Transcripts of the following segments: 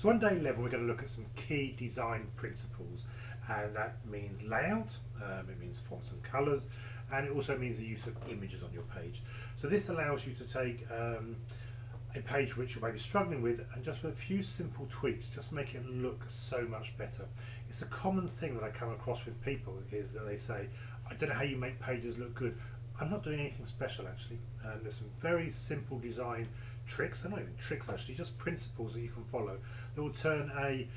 So on day 11 we're going to look at some key design principles, and that means layout, it means fonts and colours, and it also means the use of images on your page. So this allows you to take a page which you may be struggling with, and just with a few simple tweaks just make it look so much better. It's a common thing that I come across with people, is that they say, I don't know how you make pages look good. I'm not doing anything special actually. There's some very simple design tricks, and not even tricks actually, just principles that you can follow that will turn a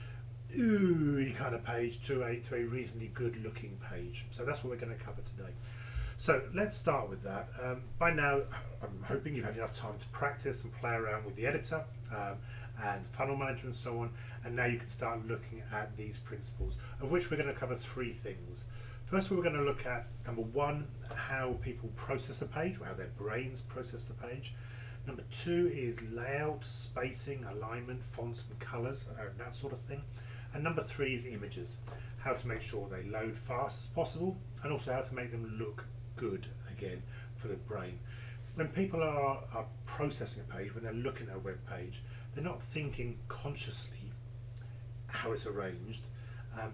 ooh kind of page to a reasonably good looking page. So that's what we're going to cover today. So let's start with that. By now I'm hoping you've had enough time to practice and play around with the editor and funnel manager and so on, and now you can start looking at these principles, of which we're going to cover three things. First of all, we're going to look at, number one, how people process a page, or how their brains process the page. Number two is layout, spacing, alignment, fonts and colours, that sort of thing. And number three is images, how to make sure they load fast as possible, and also how to make them look good again for the brain. When people are processing a page, when they're looking at a web page, they're not thinking consciously how it's arranged.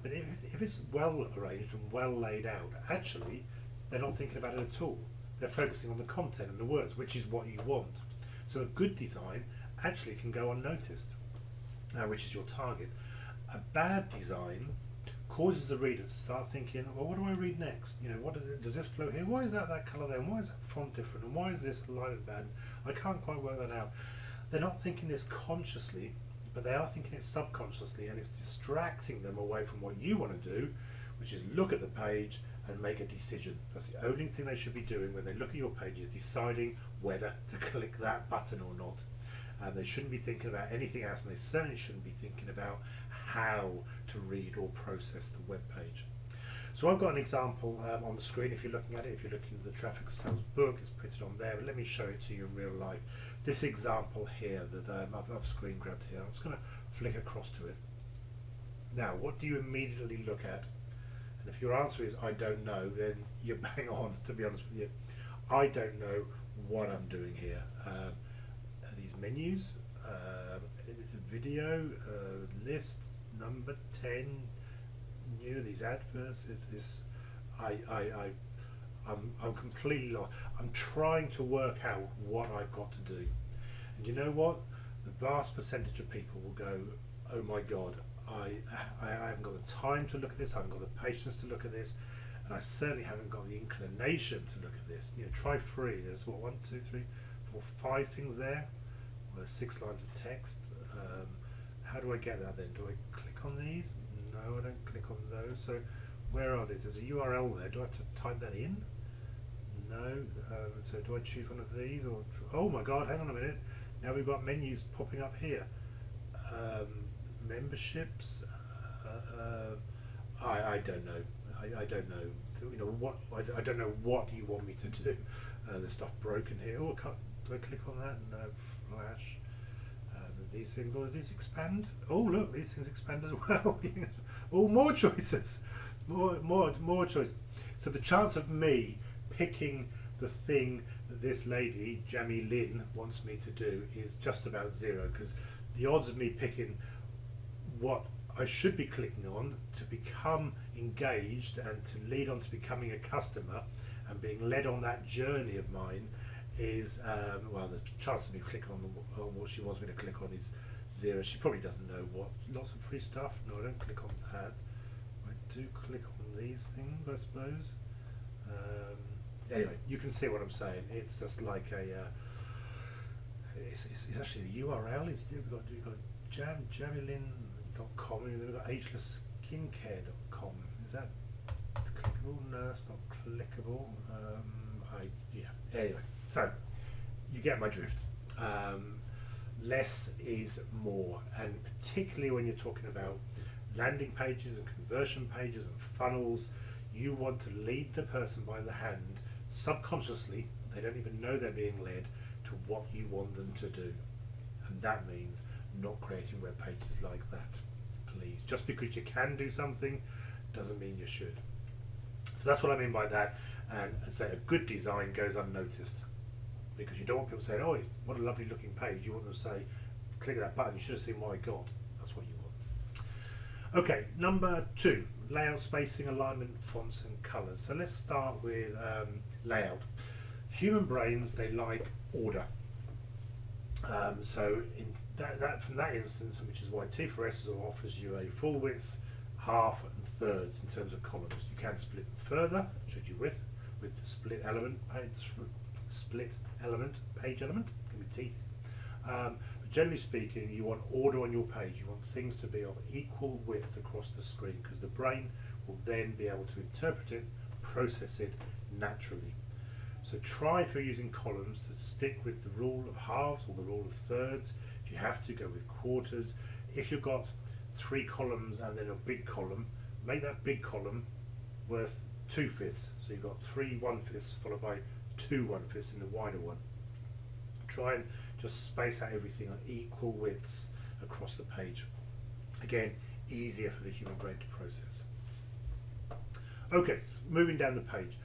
But if it's well arranged and well laid out, actually they're not thinking about it at all. They're focusing on the content and the words, which is what you want. So a good design actually can go unnoticed, which is your target. A bad design causes the reader to start thinking, well, what do I read next? You know, what does this flow here? Why is that colour there? And why is that font different? And why is this alignment bad? I can't quite work that out. They're not thinking this consciously, but they are thinking it subconsciously, and it's distracting them away from what you want to do, which is look at the page and make a decision. That's the only thing they should be doing when they look at your page, is deciding whether to click that button or not. They shouldn't be thinking about anything else, and they certainly shouldn't be thinking about how to read or process the web page. So I've got an example on the screen if you're looking at it. If you're looking at the traffic sales book, it's printed on there, but let me show it to you in real life. This example here that I've screen grabbed here, I'm just going to flick across to it. Now, what do you immediately look at? And if your answer is I don't know, then you're bang on, to be honest with you. I don't know what I'm doing here. These menus, video, list, number 10, these adverts, I'm completely lost. I'm trying to work out what I've got to do. And you know what? The vast percentage of people will go, oh my God, I haven't got the time to look at this, I haven't got the patience to look at this, and I certainly haven't got the inclination to look at this. You know, try 3. There's what, 1, 2, 3, 4, 5 things there. Well, there's 6 lines of text. How do I get that then? Do I click on these? No, I don't click on those. So where are these? There's a URL there. Do I have to type that in? No. So do I choose one of these? Or oh my God, hang on a minute. Now we've got menus popping up here. Memberships. I don't know. I don't know. You know what? I don't know what you want me to do. There's stuff broken here. Oh, do I click on that? No. Flash. These things, or these expand? Oh look, these things expand as well. Oh, more choices, more choices. So the chance of me picking the thing that this lady, Jamie Lynn, wants me to do is just about 0, because the odds of me picking what I should be clicking on to become engaged and to lead on to becoming a customer and being led on that journey of mine is, well, the chance of me clicking on what she wants me to click on is 0. She probably doesn't know what, lots of free stuff. No, I don't click on that. I do click on these things, I suppose. Anyway, you can see what I'm saying. It's just like a, it's actually the URL is, we've got jamilin.com, and then we've got agelessskincare.com. Is that clickable? No, it's not clickable. Yeah, anyway. So, you get my drift. Less is more, and particularly when you're talking about landing pages and conversion pages and funnels, you want to lead the person by the hand subconsciously. They don't even know they're being led to what you want them to do, and that means not creating web pages like that. Please, just because you can do something doesn't mean you should. So that's what I mean by that. And I'd say a good design goes unnoticed, because you don't want people saying, oh, what a lovely looking page. You want them to say, click that button, you should have seen what I got. That's what you want. Okay, number 2, layout, spacing, alignment, fonts and colours. So let's start with layout. Human brains, they like order. So in from that instance, which is why T4S offers you a full width, half and thirds in terms of columns. You can split them further, should you with the split element page element, can be teeth. But generally speaking, you want order on your page. You want things to be of equal width across the screen, because the brain will then be able to interpret it, process it naturally. So try, if you're using columns, to stick with the rule of halves or the rule of thirds. If you have to, go with quarters. If you've got 3 columns and then a big column, make that big column worth 2/5. So you've got 3 1/5 followed by 2 1/5 in the wider one. Try and just space out everything on equal widths across the page. Again, easier for the human brain to process. Okay, so moving down the page.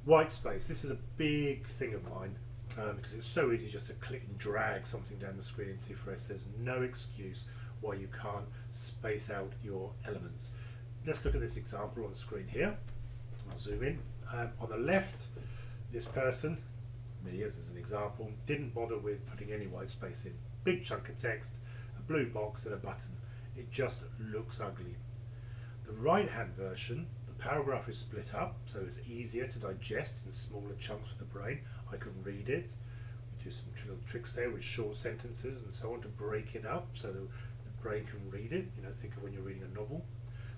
White space. This is a big thing of mine because it's so easy just to click and drag something down the screen in T4S. There's no excuse why you can't space out your elements. Let's look at this example on the screen here. I'll zoom in. On the left, this person, me as an example, didn't bother with putting any white space in. Big chunk of text, a blue box and a button. It just looks ugly. The right hand version, the paragraph is split up, so it's easier to digest in smaller chunks for the brain. I can read it. We do some little tricks there with short sentences and so on to break it up so the brain can read it. You know, think of when you're reading a novel.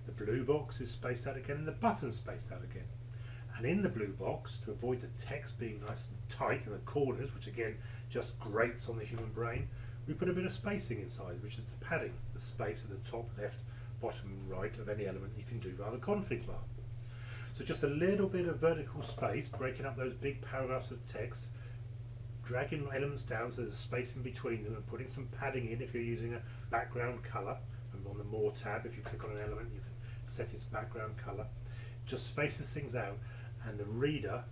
The blue box is spaced out again and the button's spaced out again. And in the blue box, to avoid the text being nice and tight in the corners, which again just grates on the human brain, we put a bit of spacing inside, which is the padding, the space at the top, left, bottom and right of any element you can do via the config bar. So just a little bit of vertical space, breaking up those big paragraphs of text, dragging elements down so there's a space in between them, and putting some padding in if you're using a background colour. And on the More tab, if you click on an element, you can set its background colour. Just spaces things out, and the reader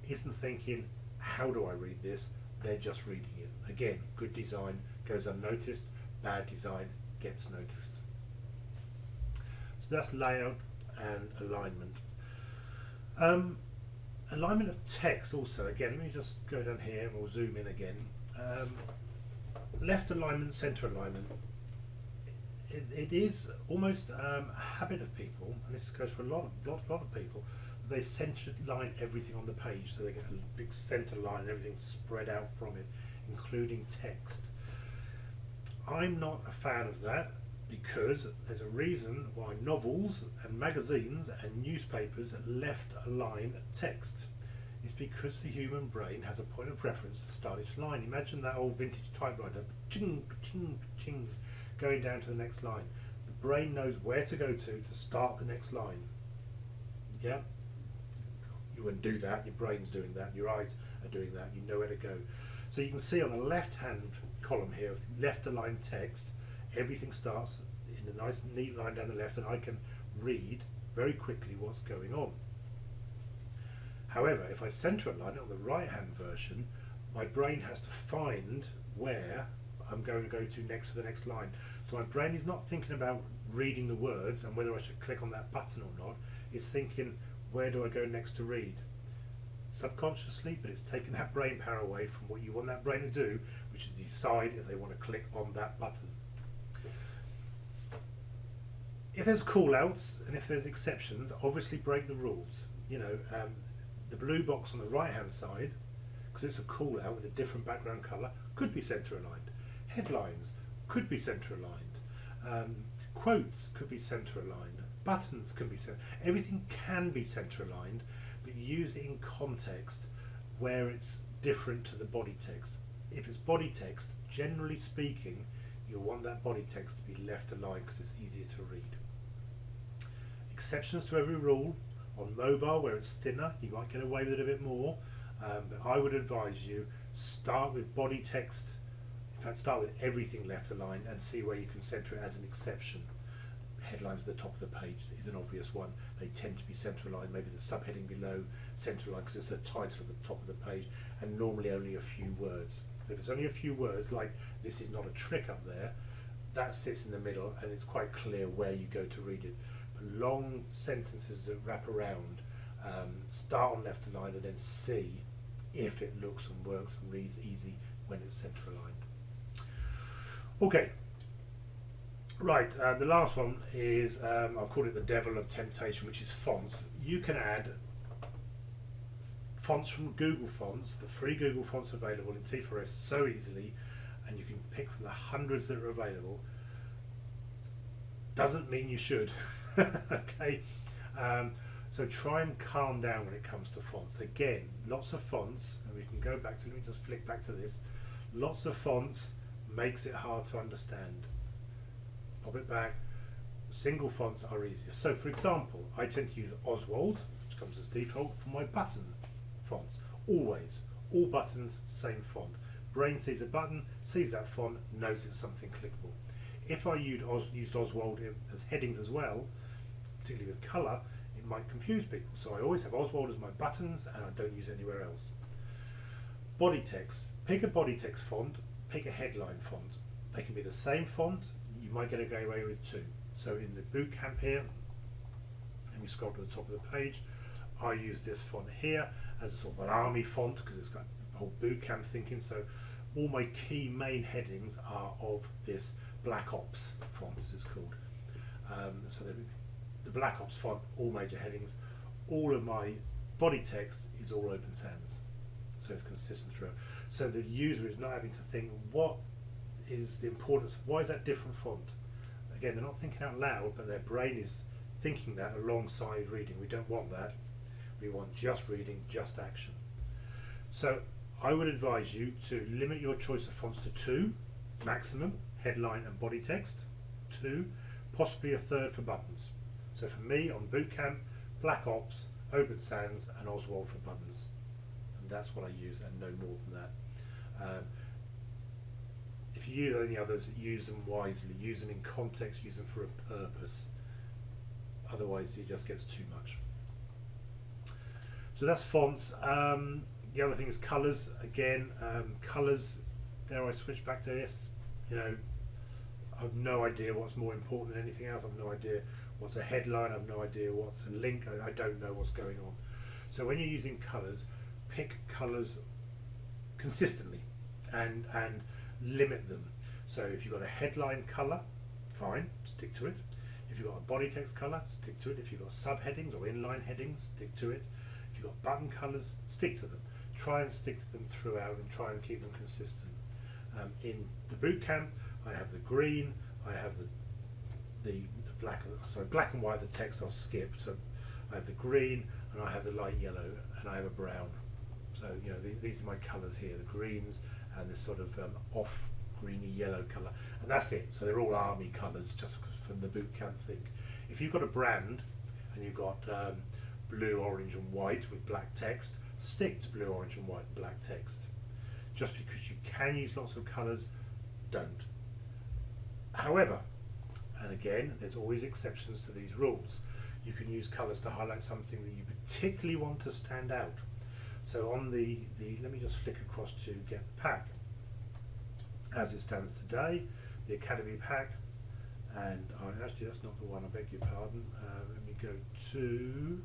isn't thinking, how do I read this? They're just reading it. Again, good design goes unnoticed, bad design gets noticed. So that's layout and alignment. Alignment of text also, again, let me just go down here and we'll zoom in again. Left alignment, center alignment. It is almost a habit of people, and this goes for a lot of people. They center line everything on the page, so they get a big center line and everything spread out from it, including text. I'm not a fan of that, because there's a reason why novels and magazines and newspapers left align text. It's because the human brain has a point of reference to start each line. Imagine that old vintage typewriter, ching, ching, ching, going down to the next line. The brain knows where to go to start the next line. Yeah? You wouldn't do that, your brain's doing that, your eyes are doing that, you know where to go. So you can see on the left hand column here, left aligned text, everything starts in a nice neat line down the left, and I can read very quickly what's going on. However, if I center align it on the right hand version, my brain has to find where I'm going to go to next for the next line. So my brain is not thinking about reading the words and whether I should click on that button or not. It's thinking, where do I go next to read? Subconsciously, but it's taking that brain power away from what you want that brain to do, which is decide if they want to click on that button. If there's call-outs and if there's exceptions, obviously break the rules. You know, the blue box on the right-hand side, because it's a call-out with a different background colour, could be centre-aligned. Headlines could be centre-aligned. Quotes could be centre-aligned. Buttons can be centre. Everything can be centre-aligned, but use it in context where it's different to the body text. If it's body text, generally speaking, you'll want that body text to be left aligned because it's easier to read. Exceptions to every rule. On mobile, where it's thinner, you might get away with it a bit more, but I would advise you start with body text. In fact, start with everything left aligned and see where you can center it as an exception. Headlines at the top of the page is an obvious one. They tend to be center aligned, maybe the subheading below center aligned because it's the title at the top of the page, and normally only a few words. If it's only a few words, like this is not a trick up there, that sits in the middle and it's quite clear where you go to read it. But long sentences that wrap around, start on left aligned and then see if it looks and works and reads easy when it's center aligned. Okay, right, the last one is, I'll call it the devil of temptation, which is fonts. You can add fonts from Google Fonts, the free Google Fonts available in T4S so easily, and you can pick from the hundreds that are available. Doesn't mean you should. Okay, so try and calm down when it comes to fonts. Again, lots of fonts, and we can go back to, let me just flick back to this. Lots of fonts makes it hard to understand. Pop it back. Single fonts are easier. So for example, I tend to use Oswald, which comes as default, for my button fonts. Always, all buttons, same font. Brain sees a button, sees that font, knows it's something clickable. If I used Oswald as headings as well, particularly with colour, it might confuse people. So I always have Oswald as my buttons and I don't use it anywhere else. Body text. Pick a body text font, pick a headline font. They can be the same font, you might get away with two. So in the bootcamp here, let me scroll to the top of the page, I use this font here as a sort of an army font because it's got whole bootcamp thinking. So all my key main headings are of this Black Ops font, as it's called. So the Black Ops font, all major headings. All of my body text is all open sans, so it's consistent throughout. So the user is not having to think, what is the importance? Why is that different font? Again, they're not thinking out loud, but their brain is thinking that alongside reading. We don't want that. We want just reading, just action. So I would advise you to limit your choice of fonts to 2 maximum, headline and body text, 2, possibly a third for buttons. So for me on Bootcamp, Black Ops, Open Sans and Oswald for buttons, and that's what I use and no more than that. If you use any others, use them wisely, use them in context, use them for a purpose, otherwise it just gets too much. So that's fonts. The other thing is colours. Again, colours, dare I switch back to this? You know, I have no idea what's more important than anything else. I have no idea what's a headline. I have no idea what's a link. I don't know what's going on. So when you're using colours, pick colours consistently and limit them. So if you've got a headline colour, fine, stick to it. If you've got a body text colour, stick to it. If you've got subheadings or inline headings, stick to it. If you've got button colours, stick to them. Try and stick to them throughout and try and keep them consistent. In the bootcamp, I have the green, I have the black and white, the text I'll skip. So I have the green and I have the light yellow and I have a brown. So you know, these are my colours here, the greens and this sort of off greeny yellow colour, and that's it. So they're all army colours, just from the bootcamp thing. If you've got a brand and you've got blue, orange and white with black text, stick to blue, orange and white and black text. Just because you can use lots of colours, don't. However, and again, there's always exceptions to these rules. You can use colours to highlight something that you particularly want to stand out. So on the let me just flick across to get the pack. As it stands today, the Academy pack, and actually that's not the one, I beg your pardon. Let me go to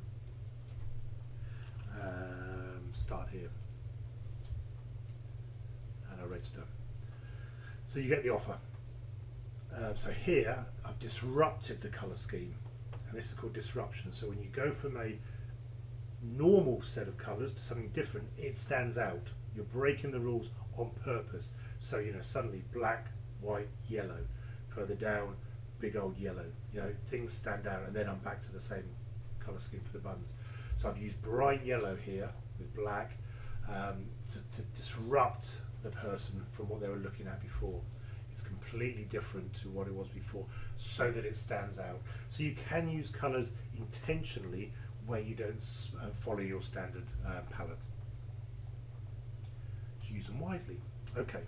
start here and I register. So you get the offer. So here I've disrupted the colour scheme, and this is called disruption. So when you go from a normal set of colours to something different, it stands out. You're breaking the rules on purpose. So you know, suddenly black, white, yellow, further down big old yellow, you know, things stand out, and then I'm back to the same colour scheme for the buttons. So I've used bright yellow here with black to disrupt the person from what they were looking at before. It's completely different to what it was before, so that it stands out. So you can use colours intentionally where you don't follow your standard palette. So use them wisely. Okay.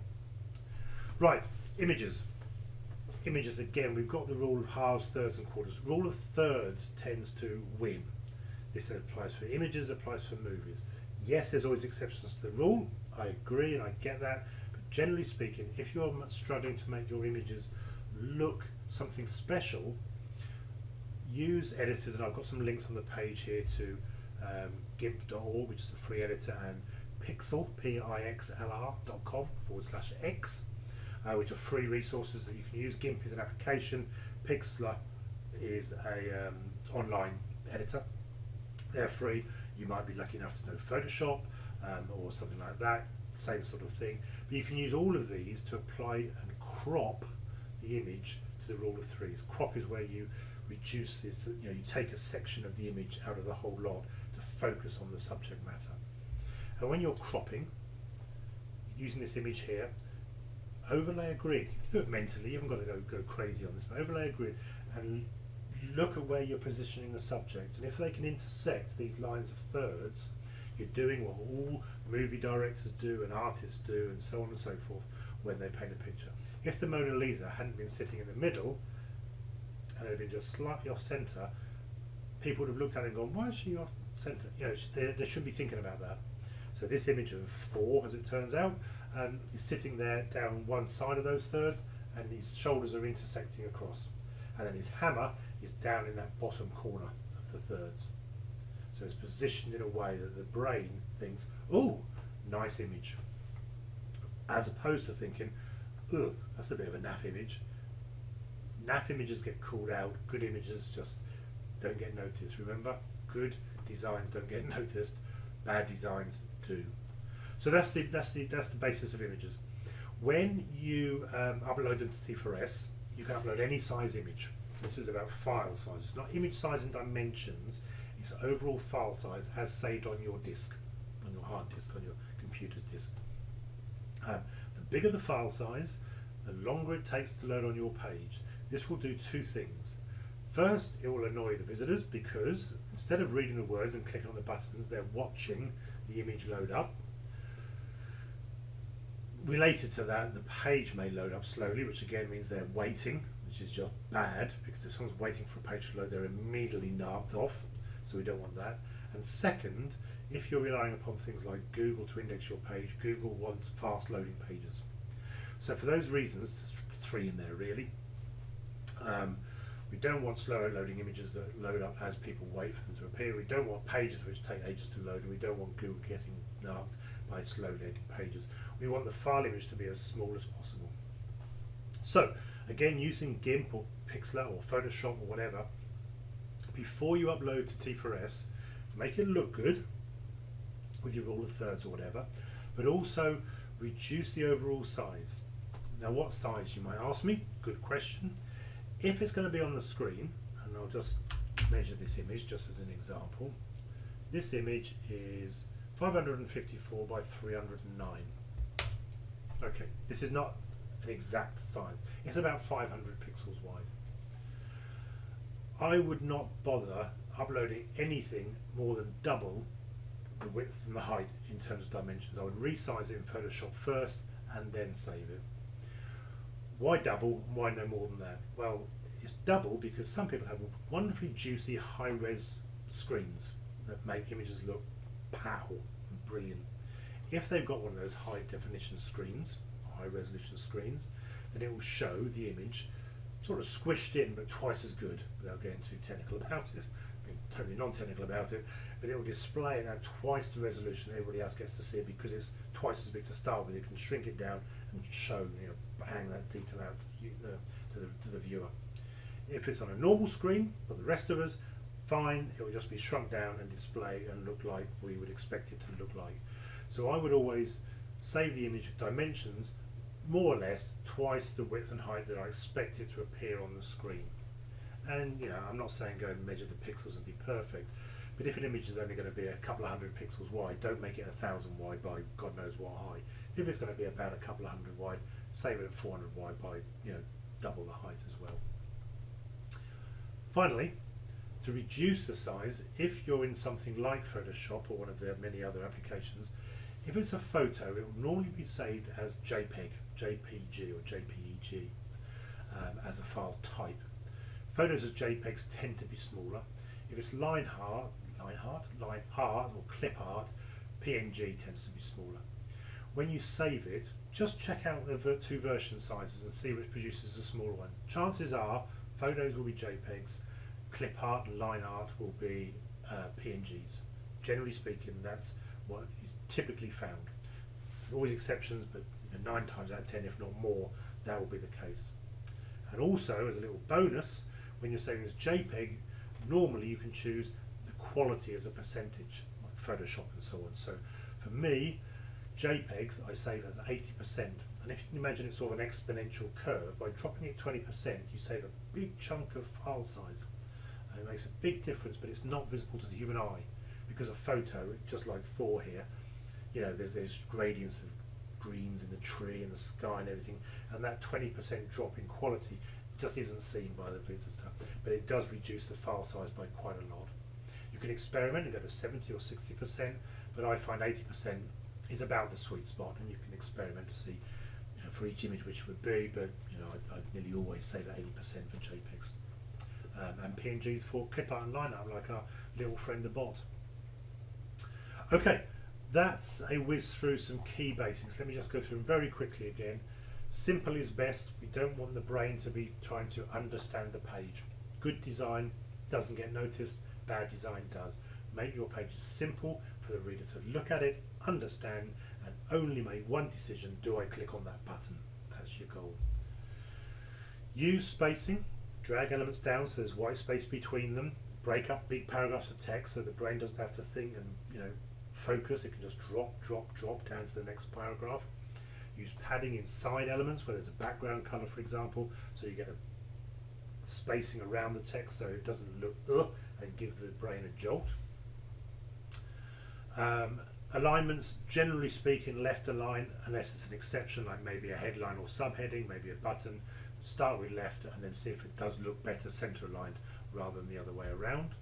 Right, images. Images, again, we've got the rule of halves, thirds and quarters. Rule of thirds tends to win. This applies for images, applies for movies. Yes, there's always exceptions to the rule. I agree and I get that. But generally speaking, if you're struggling to make your images look something special, use editors, and I've got some links on the page here to gimp.org, which is a free editor, and pixel, pixlr.com/x, which are free resources that you can use. GIMP is an application, Pixlr is a online editor. They're free. You might be lucky enough to know Photoshop or something like that, same sort of thing. But you can use all of these to apply and crop the image to the rule of threes. Crop is where you reduce this, you take a section of the image out of the whole lot to focus on the subject matter. And when you're cropping, using this image here, overlay a grid. You can do it mentally, you haven't got to go crazy on this, but overlay a grid and look at where you're positioning the subject. And if they can intersect these lines of thirds, you're doing what all movie directors do and artists do and so on and so forth when they paint a picture. If the Mona Lisa hadn't been sitting in the middle and had been just slightly off centre, people would have looked at it and gone, why is she off centre? They should be thinking about that. So this image of Thor, as it turns out, is sitting there down one side of those thirds, and his shoulders are intersecting across. And then his hammer is down in that bottom corner of the thirds. So it's positioned in a way that the brain thinks, oh, nice image. As opposed to thinking, oh, that's a bit of a naff image. Naff images get called out, good images just don't get noticed. Remember, good designs don't get noticed, bad designs do. So that's the basis of images. When you upload them to T4S, you can upload any size image. This is about file size. It's not image size and dimensions, it's overall file size as saved on your disk, on your hard disk, on your computer's disk. The bigger the file size, the longer it takes to load on your page. This will do two things. First, it will annoy the visitors because instead of reading the words and clicking on the buttons, they're watching the image load up. Related to that, the page may load up slowly, which again means they're waiting, which is just bad, because if someone's waiting for a page to load, they're immediately narked off, so we don't want that. And second, if you're relying upon things like Google to index your page, Google wants fast loading pages. So for those reasons, there's three in there really. We don't want slow loading images that load up as people wait for them to appear. We don't want pages which take ages to load, and we don't want Google getting narked by slow loading pages. We want the file image to be as small as possible. So again, using GIMP or Pixlr or Photoshop or whatever, before you upload to T4S, make it look good with your rule of thirds or whatever, but also reduce the overall size. Now what size, you might ask me? Good question. If it's going to be on the screen, and I'll just measure this image just as an example, this image is 554 by 309. Okay, this is not an exact size. It's about 500 pixels wide. I would not bother uploading anything more than double the width and the height in terms of dimensions. I would resize it in Photoshop first and then save it. Why double? Why no more than that? Well, it's double because some people have wonderfully juicy high-res screens that make images look pow and brilliant. If they've got one of those high-definition screens, high-resolution screens, then it will show the image sort of squished in but twice as good, without getting too technical about it, being totally non-technical about it, but it will display it at twice the resolution everybody else gets to see it because it's twice as big to start with. It can shrink it down and show, hang that detail out to the viewer. If it's on a normal screen for the rest of us, fine, it will just be shrunk down and display and look like we would expect it to look like. So I would always save the image dimensions more or less twice the width and height that I expect it to appear on the screen. And I'm not saying go and measure the pixels and be perfect, but if an image is only going to be a couple of hundred pixels wide, don't make it 1,000 wide by God knows what high. If it's going to be about a couple of hundred wide, save it at 400 wide by double the height as well. Finally, to reduce the size, if you're in something like Photoshop or one of their many other applications, if it's a photo, it will normally be saved as JPEG, JPG or JPEG as a file type. Photos of JPEGs tend to be smaller. If it's line art or clip art, PNG tends to be smaller. When you save it, just check out the two version sizes and see which produces a smaller one. Chances are photos will be JPEGs, clip art and line art will be PNGs. Generally speaking, that's what is typically found. There's always exceptions, but 9 times out of 10, if not more, that will be the case. And also, as a little bonus, when you're saving as JPEG, normally you can choose the quality as a percentage, like Photoshop and so on. So for me, JPEGs I save as 80%, and if you can imagine it's sort of an exponential curve, by dropping it 20% you save a big chunk of file size. And it makes a big difference, but it's not visible to the human eye because a photo, just like Thor here, you know, there's gradients of greens in the tree and the sky and everything, and that 20% drop in quality just isn't seen by the visitors, but it does reduce the file size by quite a lot. You can experiment and go to 70 or 60%, but I find 80% is about the sweet spot, and you can experiment to see, you know, for each image which it would be, but you know, I nearly always say that 80% for JPEGs. And PNGs for clip art and line art, like our little friend the bot. Okay, that's a whiz through some key basics. Let me just go through them very quickly again. Simple is best. We don't want the brain to be trying to understand the page. Good design doesn't get noticed, bad design does. Make your pages simple for the reader to look at it, understand, and only make one decision: do I click on that button? That's your goal. Use spacing. Drag elements down so there's white space between them. Break up big paragraphs of text so the brain doesn't have to think and, you know, focus. It can just drop down to the next paragraph. Use padding inside elements where there's a background color, for example, so you get a spacing around the text so it doesn't look and give the brain a jolt. Alignments, generally speaking, left align unless it's an exception, like maybe a headline or subheading, maybe a button. Start with left and then see if it does look better center aligned rather than the other way around.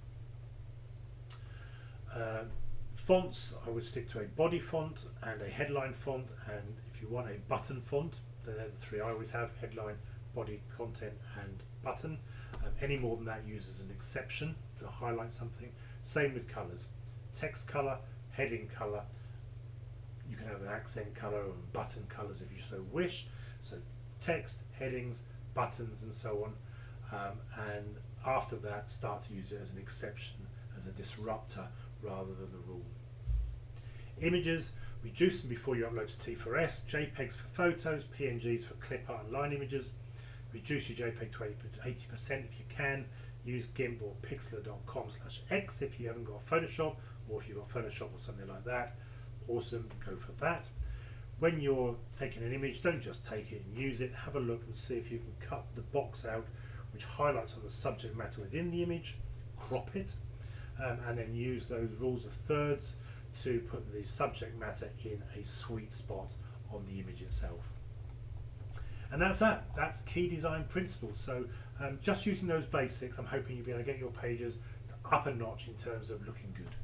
Fonts, I would stick to a body font and a headline font, and if you want a button font, they're the three I always have: headline, body, content and button. Any more than that, use as an exception to highlight something. Same with colours: text colour, heading colour. You can have an accent colour and button colours if you so wish. So text, headings, buttons and so on, and after that start to use it as an exception, as a disruptor rather than the rule. Images, reduce them before you upload to T4S. JPEGs for photos, PNGs for clip art and line images. Reduce your JPEG to 80% if you can. Use GIMP or pixlr.com/x if you haven't got Photoshop, or if you've got Photoshop or something like that. Awesome, go for that. When you're taking an image, don't just take it and use it. Have a look and see if you can cut the box out which highlights on the subject matter within the image, crop it, and then use those rules of thirds to put the subject matter in a sweet spot on the image itself. And that's that. That's key design principles. So just using those basics, I'm hoping you'll be able to get your pages up a notch in terms of looking good.